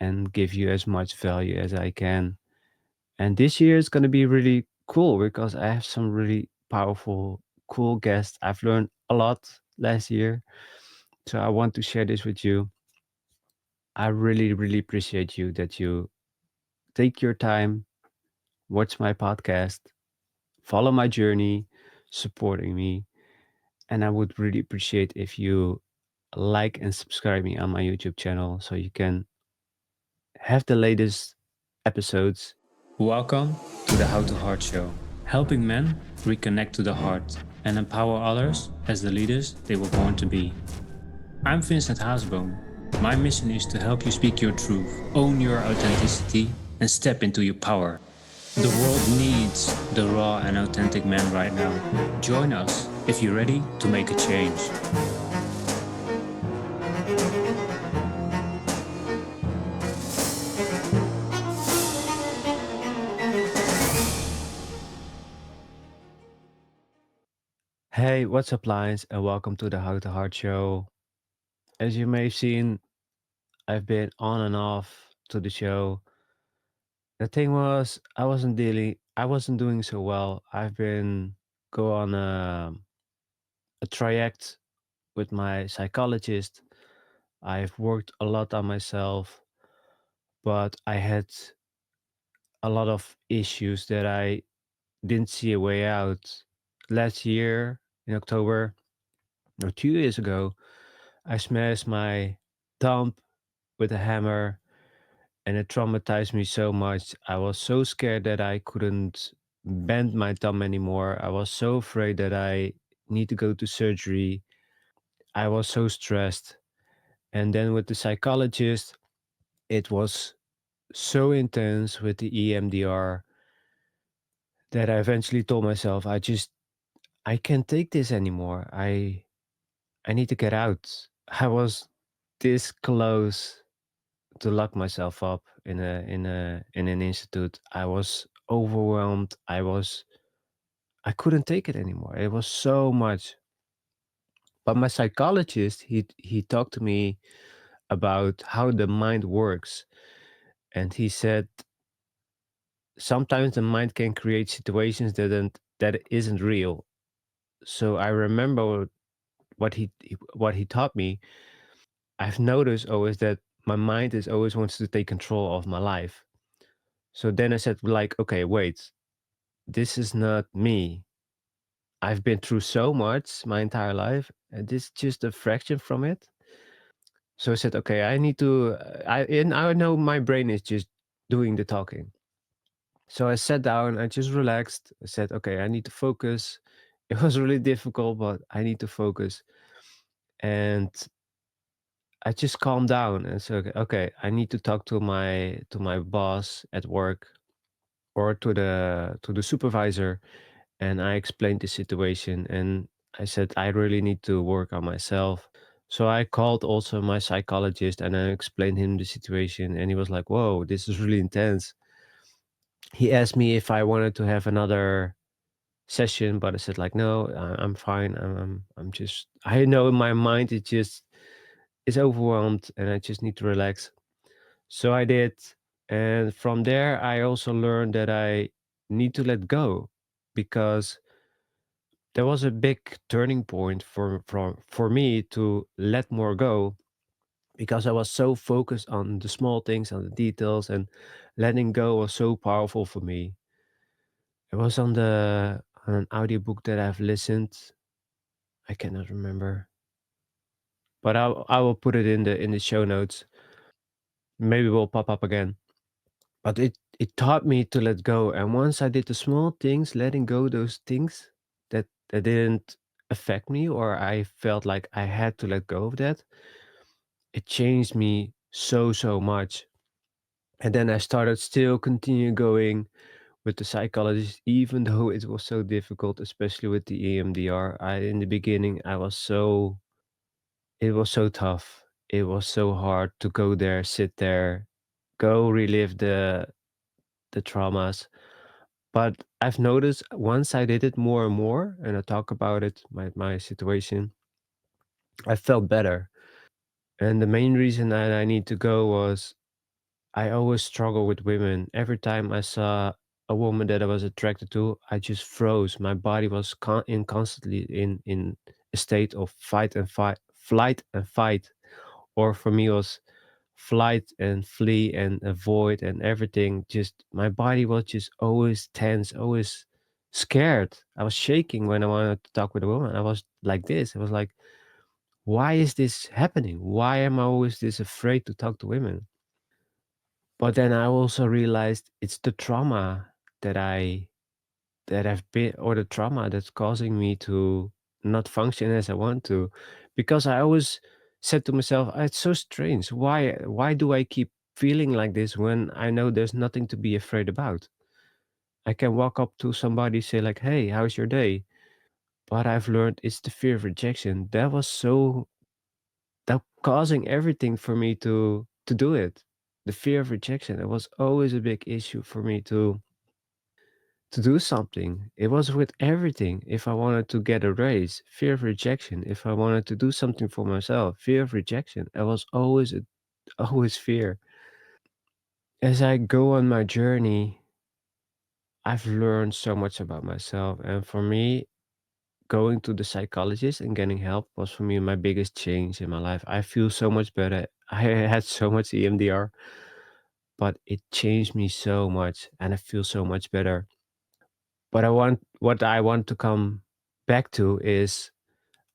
and give you as much value as I can. And this year is going to be really cool because I have some really powerful, cool guests. I've learned a lot last year. So I want to share this with you. I really, really appreciate you that you take your time, watch my podcast, follow my journey, supporting me. And I would really appreciate if you like and subscribe me on my YouTube channel so you can have the latest episodes. Welcome to the How to Heart Show, helping men reconnect to the heart and empower others as the leaders they were born to be. I'm Vincent Haasboom. My mission is to help you speak your truth, own your authenticity, and step into your power. The world needs the raw and authentic man right now. Join us if you're ready to make a change. Hey, what's up, Lions, and welcome to the How to Heart Show. As you may have seen, I've been on and off to the show. The thing was, I wasn't doing so well. I've been go on a triact with my psychologist. I've worked a lot on myself, but I had a lot of issues that I didn't see a way out. Last year in October, or 2 years ago, I smashed my thumb with a hammer and it traumatized me so much. I was so scared that I couldn't bend my thumb anymore. I was so afraid that I need to go to surgery. I was so stressed. And then with the psychologist, it was so intense with the EMDR that I eventually told myself, I can't take this anymore. I need to get out. I was this close to lock myself up in an institute. I was overwhelmed. I couldn't take it anymore. It was so much. But my psychologist, he talked to me about how the mind works, and he said sometimes the mind can create situations that isn't real. So I remember what he taught me. I've noticed always that my mind is always wants to take control of my life. So then I said, like, okay, wait, this is not me. I've been through so much my entire life, and this is just a fraction from it. So I said, okay, I need to. I know my brain is just doing the talking. So I sat down, I just relaxed. I said, okay, I need to focus. It was really difficult, but I need to focus. And I just calmed down and said, okay, I need to talk to my boss at work or to the supervisor. And I explained the situation and I said, I really need to work on myself. So I called also my psychologist and I explained him the situation. And he was like, whoa, this is really intense. He asked me if I wanted to have another session, but I said like, no, I'm fine. I'm just, I know in my mind, it just is overwhelmed and I just need to relax. So I did. And from there, I also learned that I need to let go because there was a big turning point for me to let more go because I was so focused on the small things, on the details, and letting go was so powerful for me. It was on an audiobook that I've listened. I cannot remember, but I will put it in the show notes. Maybe it will pop up again. But it taught me to let go, and once I did the small things, letting go those things that didn't affect me, or I felt like I had to let go of that, it changed me so much. And then I started still continue going with the psychologist, even though it was so difficult, especially with the EMDR. I in the beginning I was so it was so tough. It was so hard to go there, sit there, go relive the traumas. But I've noticed once I did it more and more, and I talk about it, my situation, I felt better. And the main reason that I need to go was I always struggle with women. Every time I saw a woman that I was attracted to, I just froze. My body was constantly in a state of flight and fight, or for me it was flight and flee and avoid and everything. Just my body was just always tense, always scared. I was shaking when I wanted to talk with a woman. I was like this. I was like, why is this happening? Why am I always this afraid to talk to women? But then I also realized it's the trauma that I've been, or the trauma that's causing me to not function as I want to. Because I always said to myself, "Ah, it's so strange. Why do I keep feeling like this when I know there's nothing to be afraid about? I can walk up to somebody, say like, "Hey, how's your day?" But I've learned it's the fear of rejection. That causing everything for me to do it. The fear of rejection. It was always a big issue for me to do something. It was with everything. If I wanted to get a raise, fear of rejection. If I wanted to do something for myself, fear of rejection. It was always fear. As I go on my journey, I've learned so much about myself. And for me, going to the psychologist and getting help was for me my biggest change in my life. I feel so much better. I had so much EMDR, but it changed me so much and I feel so much better. But what I want to come back to is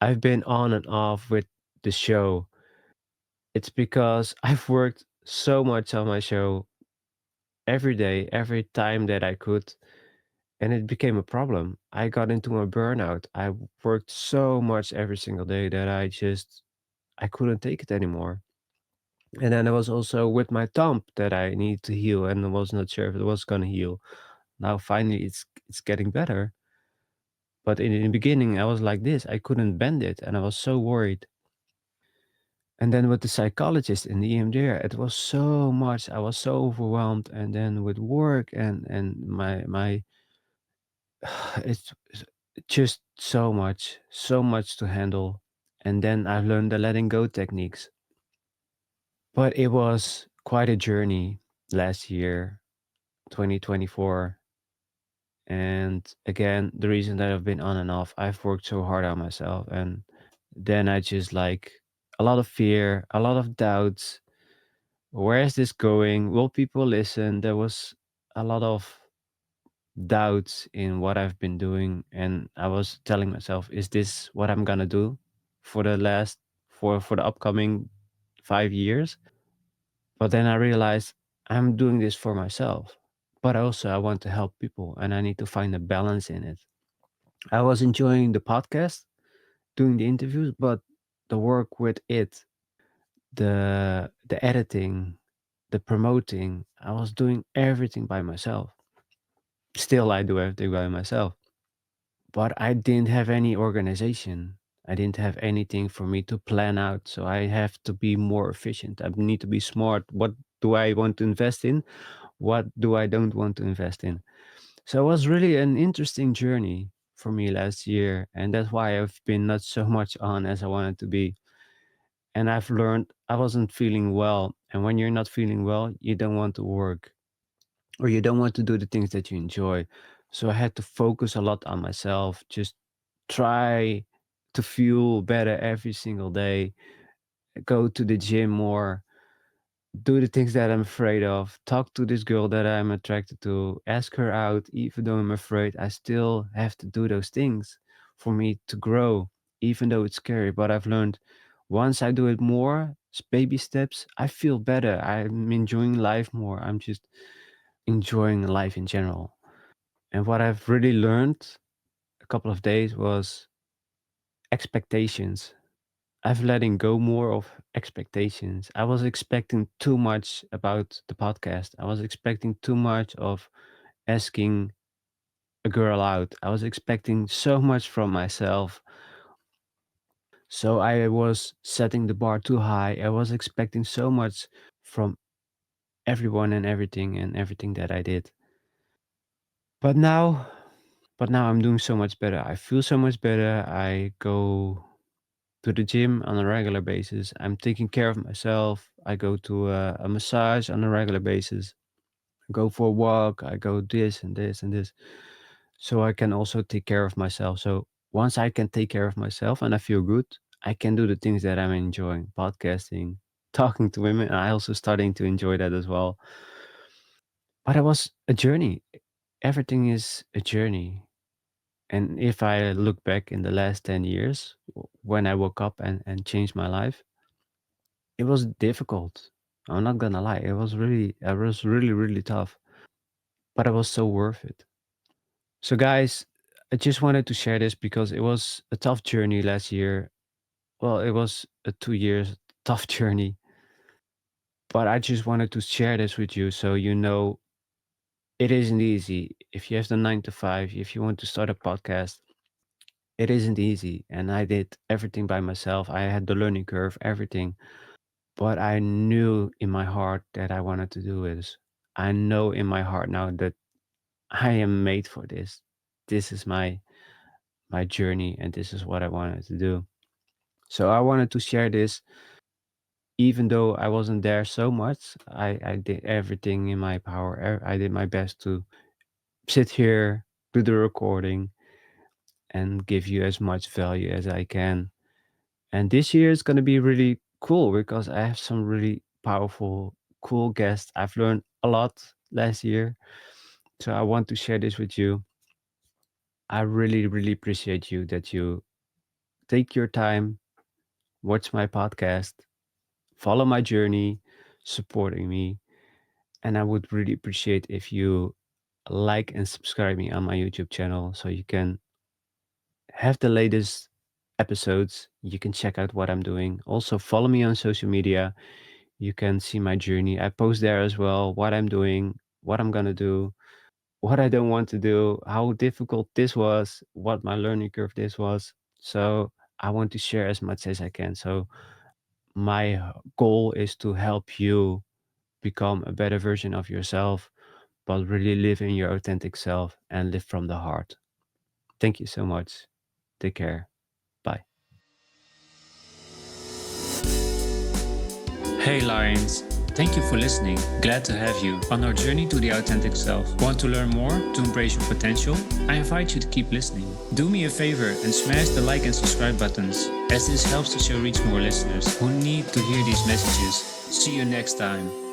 I've been on and off with the show. It's because I've worked so much on my show every day, every time that I could, and it became a problem. I got into a burnout. I worked so much every single day that I couldn't take it anymore. And then I was also with my thumb that I need to heal, and I was not sure if it was gonna heal. Now finally it's getting better. But in the beginning I was like this. I couldn't bend it and I was so worried. And then with the psychologist in the EMDR, it was so much. I was so overwhelmed. And then with work and my it's just so much to handle. And then I learned the letting go techniques. But it was quite a journey last year, 2024. And again, the reason that I've been on and off, I've worked so hard on myself. And then I just like a lot of fear, a lot of doubts. Where is this going? Will people listen? There was a lot of doubts in what I've been doing. And I was telling myself, is this what I'm gonna do for the last for the upcoming 5 years? But then I realized I'm doing this for myself. But also I want to help people and I need to find a balance in it. I was enjoying the podcast, doing the interviews, but the work with it, the editing, the promoting, I was doing everything by myself. Still, I do everything by myself, but I didn't have any organization. I didn't have anything for me to plan out. So I have to be more efficient. I need to be smart. What do I want to invest in? What do I don't want to invest in? So it was really an interesting journey for me last year. And that's why I've been not so much on as I wanted to be. And I've learned I wasn't feeling well. And when you're not feeling well, you don't want to work or you don't want to do the things that you enjoy. So I had to focus a lot on myself, just try to feel better every single day, go to the gym more, do the things that I'm afraid of, talk to this girl that I'm attracted to, ask her out, even though I'm afraid, I still have to do those things for me to grow, even though it's scary. But I've learned once I do it more, baby steps, I feel better. I'm enjoying life more. I'm just enjoying life in general. And what I've really learned a couple of days was expectations. I've letting go more of expectations. I was expecting too much about the podcast. I was expecting too much of asking a girl out. I was expecting so much from myself. So I was setting the bar too high. I was expecting so much from everyone and everything that I did. But now, but now I'm doing so much better. I feel so much better. I go to the gym on a regular basis. I'm taking care of myself. I go to a massage on a regular basis. I go for a walk. I go this and this and this. So I can also take care of myself. So once I can take care of myself and I feel good, I can do the things that I'm enjoying, podcasting, talking to women. I also starting to enjoy that as well. But it was a journey. Everything is a journey. And if I look back in the last 10 years, when I woke up and changed my life, it was difficult. I'm not gonna lie. It was really, really tough, but it was so worth it. So, guys, I just wanted to share this because it was a tough journey last year. Well, it was a 2 years tough journey, but I just wanted to share this with you so you know it isn't easy. If you have the 9 to 5, if you want to start a podcast, it isn't easy. And I did everything by myself. I had the learning curve, everything. But I knew in my heart that I wanted to do this. I know in my heart now that I am made for this. This is my journey and this is what I wanted to do. So I wanted to share this even though I wasn't there so much. I did everything in my power. I did my best to sit here, do the recording, and give you as much value as I can. And this year is going to be really cool because I have some really powerful, cool guests. I've learned a lot last year. So I want to share this with you. I really, really appreciate you that you take your time, watch my podcast, follow my journey, supporting me. And I would really appreciate if you like and subscribe me on my YouTube channel so you can have the latest episodes. You can check out what I'm doing. Also, follow me on social media. You can see my journey. I post there as well what I'm doing, what I'm going to do, what I don't want to do, how difficult this was, what my learning curve this was. So I want to share as much as I can. So my goal is to help you become a better version of yourself, but really live in your authentic self and live from the heart. Thank you so much. Take care. Bye. Hey Lions, thank you for listening. Glad to have you on our journey to the authentic self. Want to learn more to embrace your potential? I invite you to keep listening. Do me a favor and smash the like and subscribe buttons, as this helps the show reach more listeners who need to hear these messages. See you next time.